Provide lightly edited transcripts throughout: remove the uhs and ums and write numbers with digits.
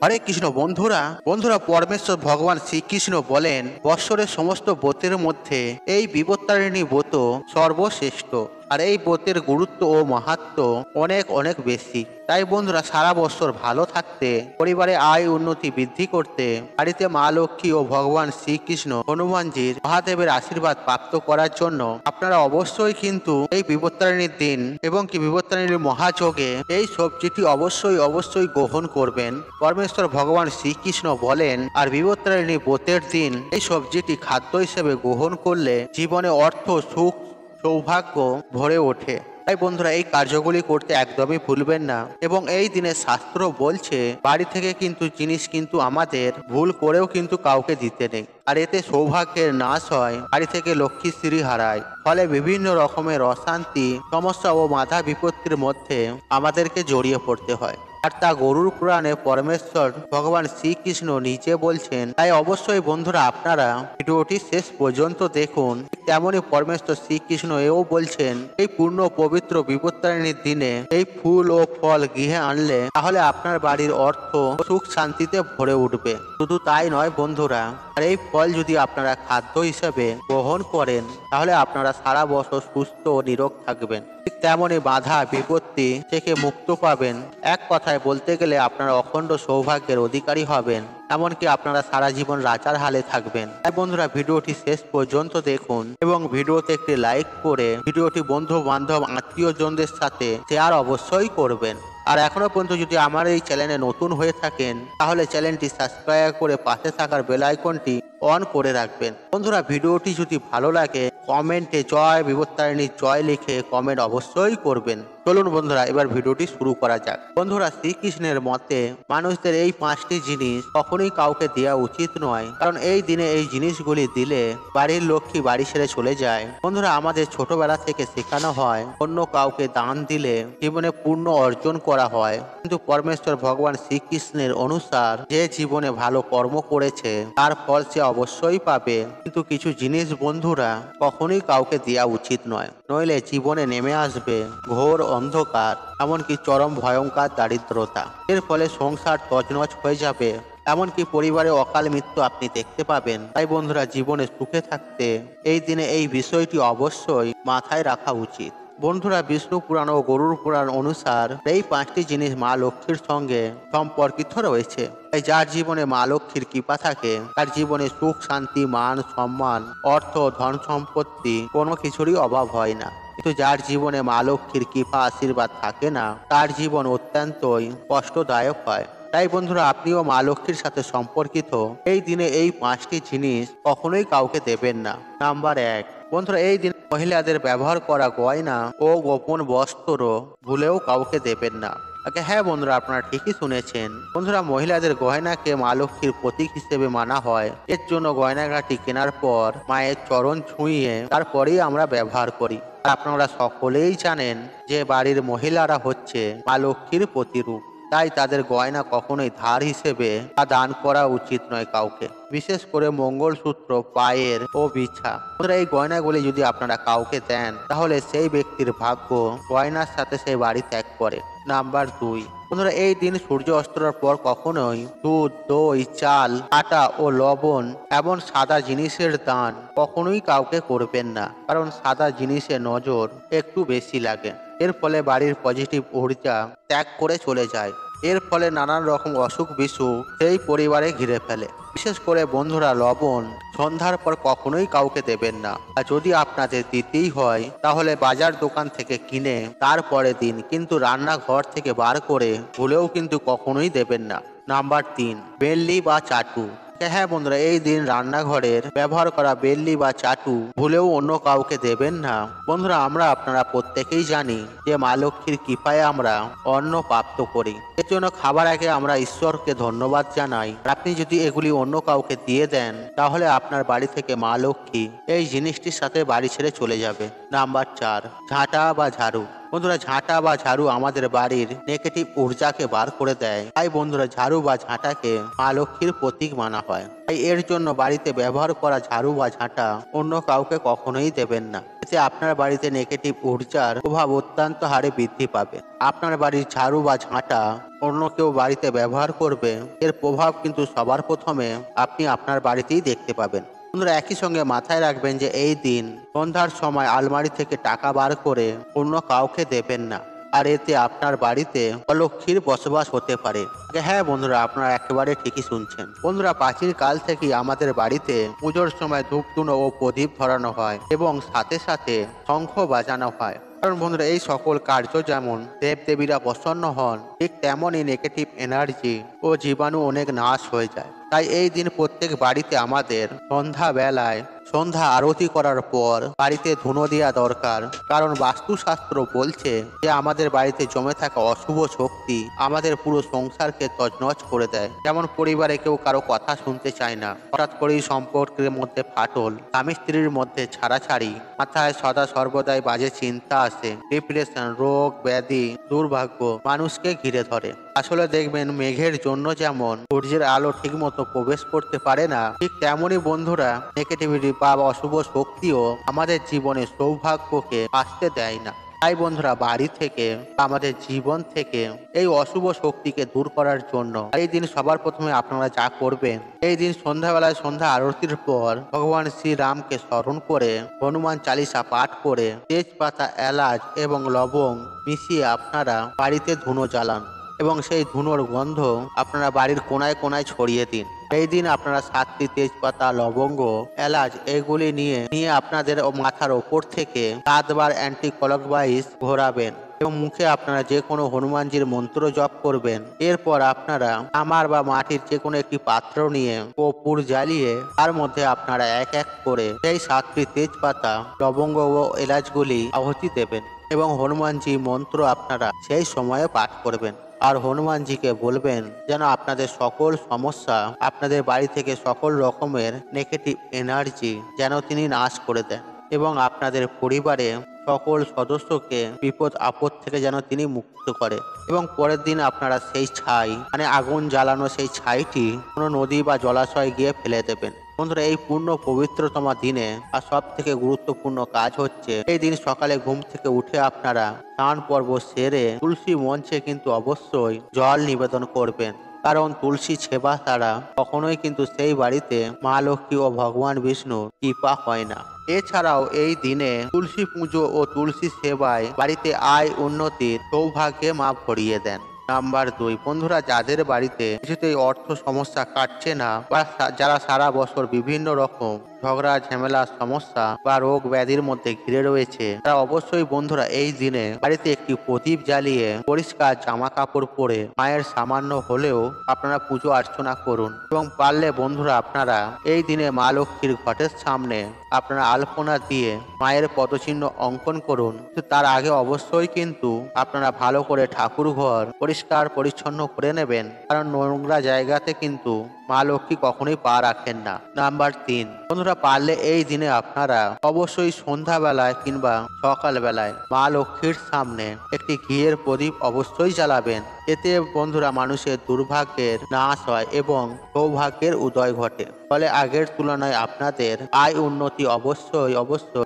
হরে কৃষ্ণ বন্ধুরা বন্ধুরা পরমেশ্বর ভগবান শ্রীকৃষ্ণ বলেন বৎসরের সমস্ত ব্রতের মধ্যে এই বিপত্তারিণী ব্রত সর্বশ্রেষ্ঠ। আর এই ব্রতের গুরুত্ব ও মাহাত্ম্য অনেক অনেক বেশি। তাই বন্ধুরা সারা বছর ভালো থাকতে, পরিবারে আয় উন্নতি বৃদ্ধি করতে, বাড়িতে মা লক্ষ্মী ও ভগবান শ্রীকৃষ্ণ হনুমানজির মহাদেবের আশীর্বাদ প্রাপ্ত করার জন্য আপনারা অবশ্যই কিন্তু এই বিপত্তারিণীর দিন এবং কি বিপত্তারিণীর মহাযোগে এই সবজিটি অবশ্যই অবশ্যই গ্রহণ করবেন। পরমেশ্বর ভগবান শ্রীকৃষ্ণ বলেন আর বিপত্তারিণী ব্রতের দিন এই সবজিটি খাদ্য হিসেবে গ্রহণ করলে জীবনে অর্থ সুখ সৌভাগ্য ভরে ওঠে। তাই বন্ধুরা এই কার্যগুলি করতে একদমই ভুলবেন না। এবং এই দিনে শাস্ত্র বলছে বাড়ি থেকে কিন্তু জিনিস কিন্তু আমাদের ভুল করেও কিন্তু কাউকে দিতে নেই। আর এতে সৌভাগ্যের নাশ হয়, বাড়ি থেকে লক্ষ্মী শ্রী হারায়, ফলে বিভিন্ন রকমের অশান্তি সমস্যা ও বাধা বিপত্তির মধ্যে আমাদেরকে জড়িয়ে পড়তে হয়। আর তা গরুর পুরাণে পরমেশ্বর ভগবান শ্রীকৃষ্ণ নিজে বলছেন। তাই অবশ্যই বন্ধুরা আপনারা ভিডিওটি শেষ পর্যন্ত দেখুন। তেমনই পরমেশ্বর শ্রীকৃষ্ণ এও বলছেন এই পূর্ণ পবিত্র বিপত্তারিণীর দিনে এই ফুল ও ফল গৃহে আনলে তাহলে আপনার বাড়ির অর্থ সুখ শান্তিতে ভরে উঠবে। শুধু তাই নয় বন্ধুরা, আর এই ফল যদি আপনারা খাদ্য হিসেবে গ্রহণ করেন তাহলে আপনারা সারা বছর সুস্থ ও নিরোগ থাকবেন। ঠিক তেমনই বাধা বিপত্তি থেকে মুক্ত পাবেন। এক কথায় বলতে গেলে আপনারা অখণ্ড সৌভাগ্যের অধিকারী হবেন, এমনকি আপনারা সারা জীবন রাজার হালে থাকবেন। তাই বন্ধুরা ভিডিওটি শেষ পর্যন্ত দেখুন এবং ভিডিওতে একটি লাইক করে ভিডিওটি বন্ধু বান্ধব আত্মীয়জনদের সাথে শেয়ার অবশ্যই করবেন। আর এখনো পর্যন্ত যদি আমার এই চ্যানেলে নতুন হয়ে থাকেন তাহলে চ্যানেলটি সাবস্ক্রাইব করে পাশে থাকার বেল আইকনটি অন করে রাখবেন। বন্ধুরা ভিডিওটি যদি ভালো লাগে কমেন্টে জয় বিপত্তারিণী জয় লিখে কমেন্ট অবশ্যই করবেন। চলুন বন্ধুরা এবার ভিডিওটি শুরু করা যাক। বন্ধুরা শ্রীকৃষ্ণের মতে মানুষদের এই 5টি জিনিস কখনোই কাউকে দেওয়া উচিত নয়, কারণ এই দিনে এই জিনিসগুলি দিলে বাড়ির লক্ষ্মী বাড়ি ছেড়ে চলে যায়। বন্ধুরা আমাদের ছোটবেলা থেকে শেখানো হয় অন্য কাউকে দান দিলে জীবনে পূর্ণ অর্জন করা হয়, কিন্তু পরমেশ্বর ভগবান শ্রীকৃষ্ণের অনুসার যে জীবনে ভালো কর্ম করেছে তার ফল সে অবশ্যই পাবে। কিন্তু কিছু জিনিস বন্ধুরা কখনোই কাউকে দেওয়া উচিত নয়, নইলে জীবনে নেমে আসবে ঘোর অন্ধকার, এমনকি চরম ভয়ঙ্কর দারিদ্রতা। এর ফলে সংসার তছনছ হয়ে যাবে, এমনকি পরিবারে অকাল মৃত্যু আপনি দেখতে পাবেন। তাই বন্ধুরা জীবনে সুখে থাকতে এই দিনে এই বিষয়টি অবশ্যই মাথায় রাখা উচিত। বন্ধুরা বিষ্ণু পুরাণ ও গরুর পুরাণ অনুসার এই 5টি জিনিস মা লক্ষ্মীর সঙ্গে সম্পর্কিত রয়েছে। তাই যার জীবনে মা লক্ষ্মীর কৃপা থাকে তার জীবনে সুখ শান্তি মান সম্মান অর্থ ধন সম্পত্তি কোনো কিছুরই অভাব হয় না। কিন্তু যার জীবনে মা লক্ষ্মীর কৃপা আশীর্বাদ থাকে না তার জীবন অত্যন্তই কষ্টদায়ক হয়। তাই বন্ধুরা আপনিও মা লক্ষ্মীর সাথে সম্পর্কিত এই দিনে এই 5টি জিনিস কখনোই কাউকে দেবেন না। নাম্বার 1, বন্ধুরা এই দিন মহিলাদের ব্যবহার করা গয়না ও গোপন বস্ত্র ভুলেও কাউকে দেবেন না। হ্যাঁ বন্ধুরা আপনারা ঠিকই শুনেছেন। বন্ধুরা মহিলাদের গয়নাকে মা লক্ষ্মীর প্রতীক হিসেবে মানা হয়। এর জন্য গয়নাগাটি কেনার পর মায়ের চরণ ছুঁয়ে তারপরেই আমরা ব্যবহার করি। আপনারা সকলেই জানেন যে বাড়ির মহিলারা হচ্ছে মা লক্ষ্মীর প্রতিরূপ। তাই তাদের গয়না কখনোই ধার হিসেবে বা দান করা উচিত নয় কাউকে, বিশেষ করে মঙ্গলসূত্র পায়ের ও বিছা। এই গয়নাগুলি যদি আপনারা কাউকে দেন তাহলে সেই ব্যক্তির ভাগ্য গয়নার সাথে সেই বাড়ি ত্যাগ করে। নাম্বার 2, বন্ধুরা এই দিন সূর্য অস্তরের পর কখনোই দুধ দই চাল আটা ও লবণ এমন সাদা জিনিসের দান কখনোই কাউকে করবেন না, কারণ সাদা জিনিসে নজর একটু বেশি লাগে। এর ফলে বাড়ির পজিটিভ ঊর্জা ত্যাগ করে চলে যায়। এর ফলে নানান রকম অসুখ বিসুখ সেই পরিবারে ঘিরে ফেলে। বিশেষ করে বন্ধুরা লবণ সন্ধ্যার পর কখনোই কাউকে দেবেন না। আর যদি আপনাদের দিতেই হয় তাহলে বাজার দোকান থেকে কিনে তারপরে দিন, কিন্তু রান্নাঘর থেকে বার করে ভুলেও কিন্তু কখনোই দেবেন না। নাম্বার 3, বেল্লি বা চাটু। হ্যাঁ বন্ধুরা এই দিন রান্নাঘরের ব্যবহার করা বেল্লি বা চাটু ভুলেও অন্য কাউকে দেবেন না। বন্ধুরা আপনারা প্রত্যেকেই জানি যে মা লক্ষ্মীর কৃপায় আমরা অন্ন প্রাপ্ত করি, এর জন্য খাবার আগে আমরা ঈশ্বরকে ধন্যবাদ জানাই। আপনি যদি এগুলি অন্য কাউকে দিয়ে দেন তাহলে আপনার বাড়ি থেকে মা লক্ষ্মী এই জিনিসটির সাথে বাড়ি ছেড়ে চলে যাবে। নাম্বার 4, ঝাঁটা বা ঝাড়ু। বন্ধুরা ঝাঁটা বা ঝাড়ু আমাদের বাড়ির নেগেটিভ ঊর্জাকে বার করে দেয়, তাই বন্ধুরা ঝাড়ু বা ঝাঁটাকে মা লক্ষ্মীর প্রতীক মানা হয়। তাই এর জন্য বাড়িতে ব্যবহার করা ঝাড়ু বা ঝাঁটা অন্য কাউকে কখনোই দেবেন না। এতে আপনার বাড়িতে নেগেটিভ ঊর্জার প্রভাব অত্যন্ত হারে বৃদ্ধি পাবে। আপনার বাড়ির ঝাড়ু বা ঝাঁটা অন্য কেউ বাড়িতে ব্যবহার করবে, এর প্রভাব কিন্তু সবার প্রথমে আপনি আপনার বাড়িতেই দেখতে পাবেন। বন্ধুরা একই সঙ্গে মাথায় রাখবেন যে এই দিন সন্ধ্যার সময় আলমারি থেকে টাকা বার করে অন্য কাউকে দেবেন না, আর এতে আপনার বাড়িতে অলক্ষ্মীর বসবাস হতে পারে। হ্যাঁ বন্ধুরা, আপনারা একেবারে ঠিকই শুনছেন। বন্ধুরা প্রাচীন কাল থেকেই আমাদের বাড়িতে পুজোর সময় ধূপধুনো ও প্রদীপ ধরানো হয় এবং সাথে সাথে শঙ্খ বাজানো হয়। কারণ বন্ধুরা এই সকল কার্য যেমন দেবদেবীরা প্রসন্ন হন, ঠিক তেমনই নেগেটিভ এনার্জি ও জীবাণু অনেক নাশ হয়ে যায়। তাই এই দিন প্রত্যেক বাড়িতে আমাদের সন্ধ্যা আরতি করার পর বাড়িতে ধুনো দেওয়া দরকার। কারণ বাস্তুশাস্ত্র বলছে যে আমাদের বাড়িতে জমে থাকা অশুভ শক্তি আমাদের পুরো সংসারকে তছনছ করে দেয়। যেমন পরিবারে কেউ কারো কথা শুনতে চায় না, হঠাৎ করেই সম্পর্কের মধ্যে ফাটল, স্বামী স্ত্রীর মধ্যে ছাড়াছাড়ি, মাথায় সদা সর্বদাই বাজে চিন্তা আসে, ডিপ্রেশন, রোগ ব্যাধি, দুর্ভাগ্য মানুষকে ঘিরে ধরে। আসলে দেখবেন মেঘের জন্য যেমন সূর্যের আলো ঠিক মতো প্রবেশ করতে পারে না, ঠিক তেমনই বন্ধুরা নেগেটিভিটি বা অশুভ শক্তিও আমাদের জীবনে সৌভাগ্যকে আসতে দেয় না। তাই বন্ধুরা বাড়ি থেকে আমাদের জীবন থেকে এই অশুভ শক্তিকে দূর করার জন্য এই দিন সবার প্রথমে আপনারা যা করবেন, এই দিন সন্ধ্যাবেলায় সন্ধ্যা আরতির পর ভগবান শ্রীরামকে স্মরণ করে হনুমান চালিসা পাঠ করে তেজপাতা, এলাচ এবং লবঙ্গ মিশিয়ে আপনারা বাড়িতে ধুনো জ্বালান এবং সেই ধুনোর গন্ধ আপনারা বাড়ির কোনায় কোনায় ছড়িয়ে দিন। এই দিন আপনারা 7টি তেজপাতা, লবঙ্গ, এলাচ এগুলি নিয়ে আপনাদের মাথার ওপর থেকে 7 বার অ্যান্টি ক্লকওয়াইজ ঘোরাবেন এবং মুখে আপনারা যে কোনো হনুমানজির মন্ত্র জপ করবেন। এরপর আপনারা তামার বা মাটির যে কোনো একটি পাত্র নিয়ে কর্পূর জ্বালিয়ে তার মধ্যে আপনারা এক এক করে সেই 7টি তেজপাতা, লবঙ্গ ও এলাচগুলি আহুতি দেবেন এবং হনুমানজি মন্ত্র আপনারা সেই সময়ে পাঠ করবেন। আর হনুমানজিকে বলবেন যেন আপনাদের সকল সমস্যা, আপনাদের বাড়ি থেকে সকল রকমের নেগেটিভ এনার্জি যেন তিনি নাশ করে দেন এবং আপনাদের পরিবারে সকল সদস্যকে বিপদ আপদ থেকে যেন তিনি মুক্ত করে। এবং পরের দিন আপনারা সেই ছাই আগুন জ্বালানো সেই ছাইটি কোনো নদী বা জলাশয়ে গিয়ে ফেলে দেবেন। বন্ধুরা এই পূর্ণ পবিত্রতম দিনে আর সব থেকে গুরুত্বপূর্ণ কাজ হচ্ছে এই দিন সকালে ঘুম থেকে উঠে আপনারা স্নান পর্ব সেরে তুলসী মঞ্চে কিন্তু অবশ্যই জল নিবেদন করবেন। কারণ তুলসী সেবা ছাড়া কখনোই কিন্তু সেই বাড়িতে মা লক্ষ্মী ও ভগবান বিষ্ণুর কৃপা হয় না। এছাড়াও এই দিনে তুলসী পুজো ও তুলসী সেবায় বাড়িতে আয় উন্নতির সৌভাগ্যে মা ভরিয়ে দেন। নাম্বার 2, বন্ধুরা যাদের বাড়িতে কিছুতেই অর্থ সমস্যা কাটছে না বা যারা সারা বছর বিভিন্ন রকম ঝগড়া ঝামেলা সমস্যা বা রোগ ব্যাধির মধ্যে ঘিরে রয়েছে, তারা অবশ্যই বন্ধুরা এই দিনে বাড়িতে একটি প্রদীপ জ্বালিয়ে পরিষ্কার জামা কাপড় পরে মায়ের সামান্য হলেও আপনারা পুজো অর্চনা করুন। এবং পারলে বন্ধুরা আপনারা এই দিনে মা লক্ষ্মীর ঘটের সামনে আপনারা আলপনা দিয়ে মায়ের পদচিহ্ন অঙ্কন করুন। তার আগে অবশ্যই কিন্তু আপনারা ভালো করে ঠাকুর ঘর পরিষ্কার পরিচ্ছন্ন করে নেবেন, কারণ নোংরা জায়গাতে কিন্তু মা লক্ষ্মী কখনোই পা রাখেন না। নাম্বার 3, বন্ধুরা পারলে এই দিনে আপনারা অবশ্যই সন্ধ্যাবেলায় কিংবা সকালবেলায় মা লক্ষ্মীর সামনে একটি ঘিয়ের প্রদীপ অবশ্যই জ্বালাবেন। এতে বন্ধুরা মানুষের দুর্ভাগ্যের নাশ হয় এবং সৌভাগ্যের উদয় ঘটে। ফলে আগের তুলনায় আপনাদের আয় উন্নতি অবশ্যই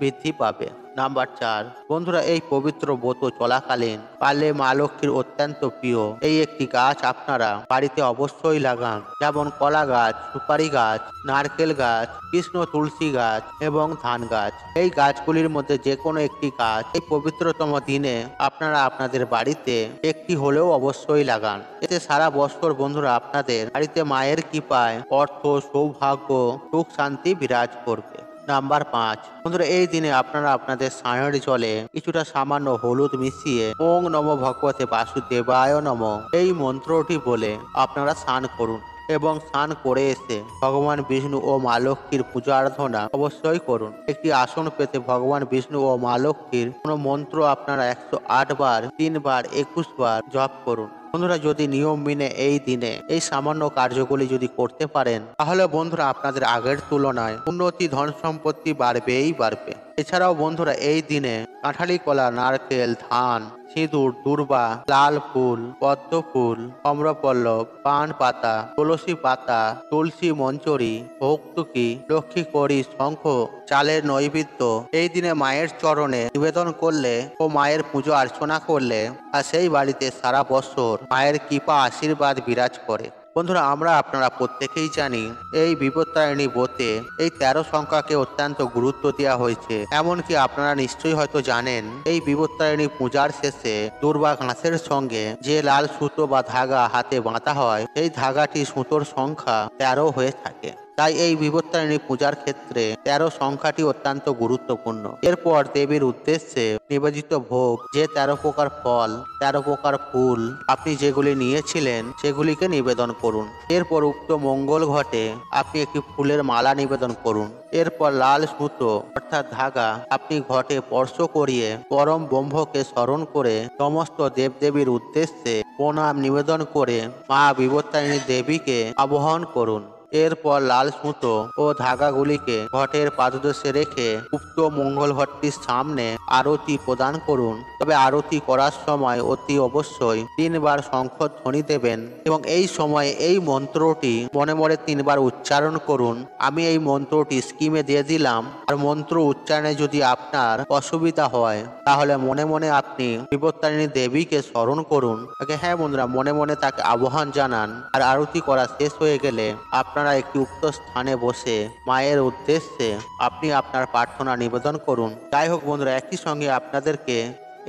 বৃদ্ধি পাবে। নাম্বার 4, বন্ধুরা এই পবিত্র ব্রত চলাকালীন পারলে মা লক্ষ্মীর অত্যন্ত প্রিয় এই একটি গাছ আপনারা বাড়িতে অবশ্যই লাগান, যেমন কলা গাছ, সুপারি গাছ, নারকেল গাছ, কৃষ্ণ তুলসী গাছ এবং ধান গাছ। এই গাছগুলির মধ্যে যে কোনো একটি গাছ এই পবিত্রতম দিনে আপনারা আপনাদের বাড়িতে একটি হলেও অবশ্যই লাগান। এতে সারা বছর বন্ধুরা আপনাদের বাড়িতে মায়ের কৃপায় অর্থ, সৌভাগ্য, সুখ শান্তি বিরাজ করবে। নাম্বার 5, বন্ধুরা এই দিনে আপনারা আপনাদের স্নানের জলে কিছুটা সামান্য হলুদ মিশিয়ে ওং নমো ভগবতে বাসুদেবায় নমঃ এই মন্ত্রটি বলে আপনারা স্নান করুন এবং স্নান করে এসে ভগবান বিষ্ণু ও মা লক্ষ্মীর পূজা আরাধনা অবশ্যই করুন। একটি আসন পেতে ভগবান বিষ্ণু ও মা লক্ষ্মীর কোনো মন্ত্র আপনারা 108 বার, 3 বার, 21 বার জপ করুন। বন্ধুরা যদি নিয়ম মেনে এই দিনে এই সামান্য কার্যগুলি যদি করতে পারেন, তাহলে বন্ধুরা আপনাদের আগের তুলনায় উন্নতি, ধন সম্পত্তি বাড়বে। এছাড়াও বন্ধুরা এই দিনে কাঁঠালি কলা, নারকেল, ধান সিঁদুর, দূর্বা, লাল ফুল, পদ্ম ফুল, অম্রপল্লব, পান পাতা, তুলসী পাতা, তুলসী মঞ্জরি, ভৌতুকি, লক্ষ্মী কড়ি, শঙ্খ, চালের নৈবেদ্য এই দিনে মায়ের চরণে নিবেদন করলে ও মায়ের পুজো অর্চনা করলে আর সেই বাড়িতে সারা বছর মায়ের কৃপা আশীর্বাদ বিরাজ করে। বন্ধুরা, আপনারা প্রত্যেকেই জানি এই বিপত্তারিণী ব্রতে এই 13 সংখ্যাকে অত্যন্ত গুরুত্ব দেওয়া হয়েছে। এমনকি আপনারা নিশ্চয়ই হয়তো জানেন এই বিপত্তারিণী পূজার শেষে দুর্বা ঘাসের সঙ্গে যে লাল সুতো বা ধাগা হাতে বাঁধা হয় সেই ধাগাটি সুতোর সংখ্যা 13 হয়ে থাকে। তাই এই বিপত্তারিণী পূজার ক্ষেত্রে 13 সংখ্যাটি অত্যন্ত গুরুত্বপূর্ণ। এরপর দেবীর উদ্দেশ্যে নিবেদিত ভোগ, যে 13 প্রকার ফল, 13 প্রকার ফুল আপনি যেগুলি নিয়েছিলেন সেগুলিকে নিবেদন করুন। এরপর উক্ত মঙ্গল ঘটে আপনি একটি ফুলের মালা নিবেদন করুন। এরপর লাল সুতো অর্থাৎ ধাগা আপনি ঘটে স্পর্শ করিয়ে পরম ব্রহ্মকে স্মরণ করে সমস্ত দেবদেবীর উদ্দেশ্যে প্রণাম নিবেদন করে মা বিপত্তারিণী দেবীকে আবাহন করুন। এরপর লাল সুতো ও ধাগাগুলিকে ঘটের পাদদেশে রেখে উক্ত মঙ্গল ঘটটির সামনে আরতি প্রদান করুন। তবে আরতি করার সময় অতি অবশ্যই 3 বার শঙ্খধ্বনি দেবেন এবং এই সময় এই মন্ত্রটি মনে মনে 3 বার উচ্চারণ করুন। আমি এই মন্ত্রটি স্ক্রিনে দিয়ে দিলাম, আর মন্ত্র উচ্চারণে যদি আপনার অসুবিধা হয় তাহলে মনে মনে আপনি বিপত্তারিণী দেবীকে স্মরণ করুন। হ্যাঁ বন্ধুরা, মনে মনে তাকে আহ্বান জানান। আর আরতি করা শেষ হয়ে গেলে আপনারা একটি উক্ত স্থানে বসে মায়ের উদ্দেশ্যে আপনি আপনার প্রার্থনা নিবেদন করুন। যাই হোক বন্ধুরা, একই সঙ্গে আপনাদেরকে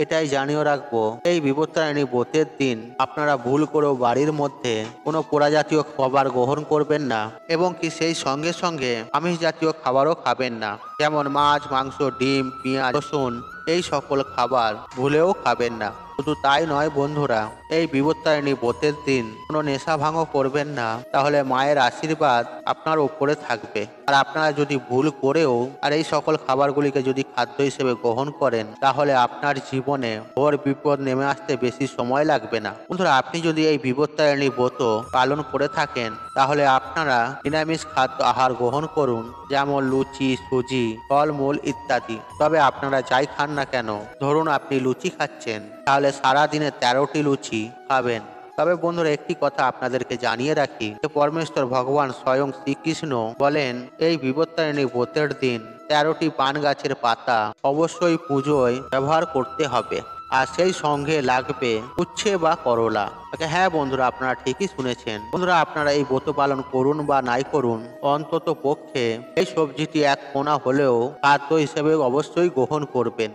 এটাই জানিয়ে রাখবো, এই বিপত্তারিণী ব্রতের দিন আপনারা ভুল করেও বাড়ির মধ্যে কোনো পোড়া জাতীয় খাবার গ্রহণ করবেন না এবং কি সেই সঙ্গে সঙ্গে আমিষ জাতীয় খাবারও খাবেন না, যেমন মাছ, মাংস, ডিম, পেঁয়াজ, রসুন এই সকল খাবার ভুলেও খাবেন না। শুধু তাই নয় বন্ধুরা, এই বিপত্তারিণী ব্রতের দিন কোনো নেশা ভাঙও করবেন না, তাহলে মায়ের আশীর্বাদ আপনার উপরে থাকবে। আর আপনারা যদি ভুল করেও আর এই সকল খাবারগুলিকে যদি খাদ্য হিসেবে গ্রহণ করেন তাহলে আপনার জীবনে ঘোর বিপদ নেমে আসতে বেশি সময় লাগবে না। বন্ধুরা, আপনি যদি এই বিপত্তারিণী ব্রত পালন করে থাকেন তাহলে আপনারা নিরামিষ খাদ্য আহার গ্রহণ করুন, যেমন লুচি, সুজি, ফলমূল ইত্যাদি। তবে আপনারা যাই খান না কেন, ধরুন আপনি লুচি খাচ্ছেন, তাহলে সারাদিনে 13টি লুচি খাবেন। তবে বন্ধুরা, একটি কথা আপনাদেরকে জানিয়ে রাখি যে পরমেশ্বর ভগবান স্বয়ং শ্রীকৃষ্ণ বলেন এই বিপত্তারিণী ব্রতের দিন 13টি পান গাছের পাতা অবশ্যই পুজোয় ব্যবহার করতে হবে, আর সেই সঙ্গে লাগবে উচ্ছে বা করলা। হ্যাঁ বন্ধুরা, আপনারা ঠিকই শুনেছেন। বন্ধুরা, আপনারা এই ব্রত পালন করুন বা নাই করুন, অন্তত পক্ষে এই সবজিটি এক কোনা হলেও খাদ্য হিসেবে অবশ্যই গ্রহণ করবেন।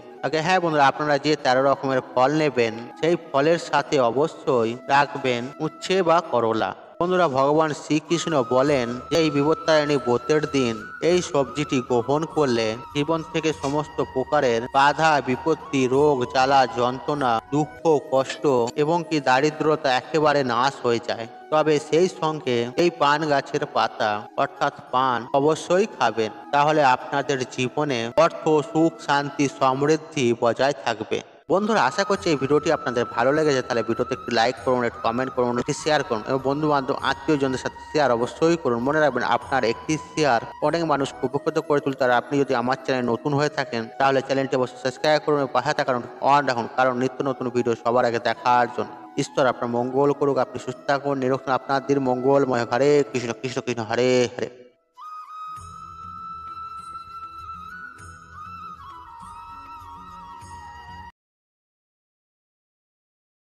হ্যাঁ বন্ধুরা, আপনারা যে 13 রকমের ফল নেবেন সেই ফলের সাথে অবশ্যই রাখবেন উচ্ছে বা করলা। বন্ধুরা, ভগবান শ্রীকৃষ্ণ বলেন যে এই বিপত্তারিণী ব্রতের দিন এই সবজিটি গ্রহণ করলে জীবন থেকে সমস্ত প্রকারের বাধা বিপত্তি, রোগ জ্বালা যন্ত্রণা, দুঃখ কষ্ট এবং কি দারিদ্রতা একেবারে নাশ হয়ে যায়। তবে সেই সঙ্গে এই পান গাছের পাতা অর্থাৎ পান অবশ্যই খাবেন, তাহলে আপনাদের জীবনে অর্থ, সুখ, শান্তি, সমৃদ্ধি বজায় থাকবে। বন্ধুরা, আশা করছি এই ভিডিওটি আপনাদের ভালো লেগেছে। তাহলে ভিডিওতে একটি লাইক করুন, একটি কমেন্ট করুন, একটি শেয়ার করুন এবং বন্ধু বান্ধব আত্মীয়জনদের সাথে শেয়ার অবশ্যই করুন। মনে রাখবেন, আপনার একটি শেয়ার অনেক মানুষ উপকৃত করে তুলতে। আর আপনি যদি আমার চ্যানেল নতুন হয়ে থাকেন তাহলে চ্যানেলটি অবশ্যই সাবস্ক্রাইব করুন এবং পাশে থাকা অন রাখুন, কারণ নিত্য নতুন ভিডিও সবার আগে দেখার জন্য। ঈশ্বর আপনার মঙ্গল করুক, আপনি সুস্থ থাকুন, নিরক্ষণ আপনার দিন মঙ্গলময়। হরে কৃষ্ণ কৃষ্ণ কৃষ্ণ হরে হরে।